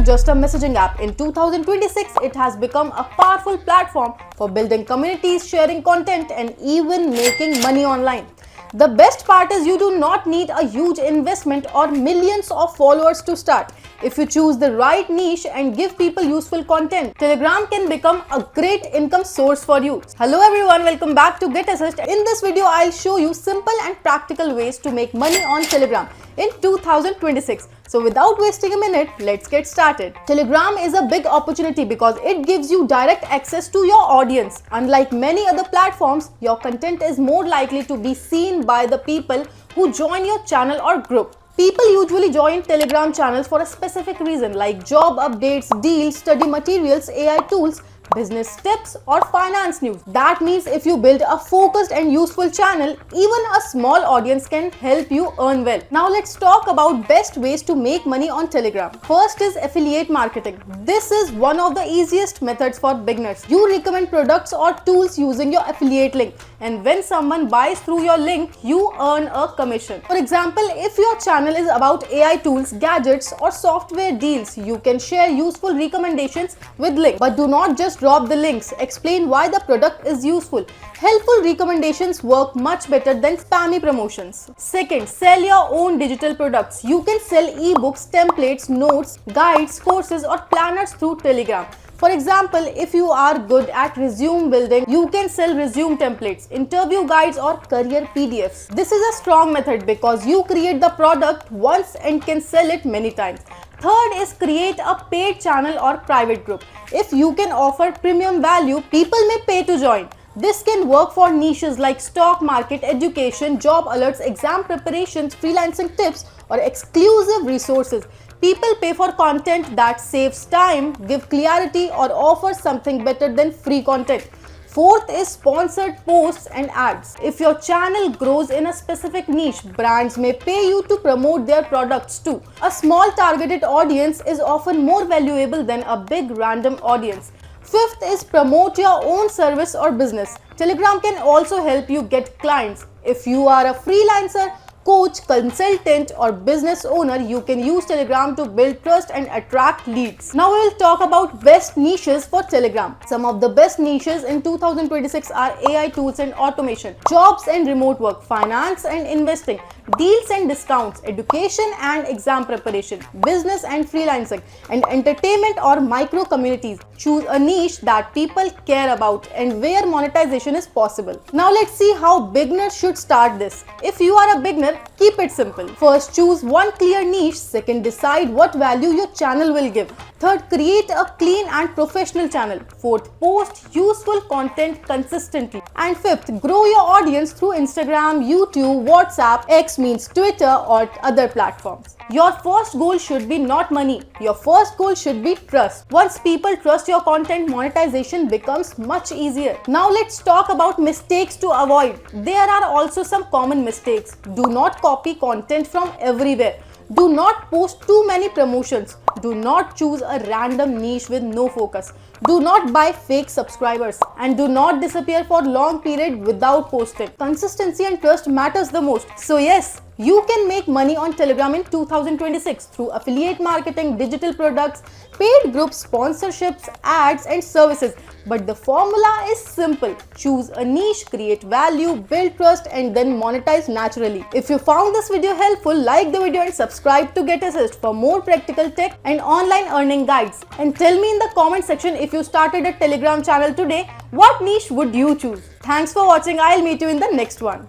just a messaging app. In 2026, it has become a powerful platform for building communities, sharing content, and even making money online. The best part is you do not need a huge investment or millions of followers to start. If you choose the right niche and give people useful content, Telegram can become a great income source for you. Hello everyone, welcome back to Get Assist. In this video, I'll show you simple and practical ways to make money on Telegram in 2026. So without wasting a minute, let's get started. Telegram is a big opportunity because it gives you direct access to your audience. Unlike many other platforms, your content is more likely to be seen by the people who join your channel or group. People usually join Telegram channels for a specific reason like job updates, deals, study materials, AI tools, business tips or finance news. That means if you build a focused and useful channel, even a small audience can help you earn well. Now let's talk about best ways to make money on Telegram. First is affiliate marketing. This is one of the easiest methods for beginners. You recommend products or tools using your affiliate link, and when someone buys through your link, you earn a commission. For example, if your channel is about AI tools, gadgets or software deals, you can share useful recommendations with links. But do not just drop the links. Explain why the product is useful. Helpful recommendations work much better than spammy promotions. Second, sell your own digital products. You can sell ebooks, templates, notes, guides, courses or planners through Telegram. For example, if you are good at resume building, you can sell resume templates, interview guides or career PDFs. This is a strong method because you create the product once and can sell it many times. Third is create a paid channel or private group. If you can offer premium value, people may pay to join. This can work for niches like stock market, education, job alerts, exam preparations, freelancing tips or exclusive resources. People pay for content that saves time, give clarity or offers something better than free content. Fourth is sponsored posts and ads. If your channel grows in a specific niche, brands may pay you to promote their products too. A small targeted audience is often more valuable than a big random audience. Fifth is promote your own service or business. Telegram can also help you get clients. If you are a freelancer, coach, consultant or business owner, you can use Telegram to build trust and attract leads. Now we will talk about best niches for Telegram. Some of the best niches in 2026 are AI tools and automation, jobs and remote work, finance and investing, deals and discounts, education and exam preparation, business and freelancing, and entertainment or micro communities. Choose a niche that people care about and where monetization is possible. Now let's see how beginners should start this. If you are a beginner, keep it simple. First, choose one clear niche. Second, decide what value your channel will give. Third, create a clean and professional channel. Fourth, post useful content consistently. And fifth, grow your audience through Instagram, YouTube, WhatsApp, X means Twitter or other platforms. Your first goal should be not money. Your first goal should be trust. Once people trust your content, monetization becomes much easier. Now let's talk about mistakes to avoid. There are also some common mistakes. Do not copy content from everywhere. Do not post too many promotions. Do not choose a random niche with no focus. Do not buy fake subscribers and do not disappear for long period without posting. Consistency and trust matters the most. So yes, you can make money on Telegram in 2026 through affiliate marketing, digital products, paid groups, sponsorships, ads and services. But the formula is simple. Choose a niche, create value, build trust and then monetize naturally. If you found this video helpful, like the video and subscribe to Get Assist for more practical tech and online earning guides. And tell me in the comment section if you started a Telegram channel today, what niche would you choose? Thanks for watching. I'll meet you in the next one.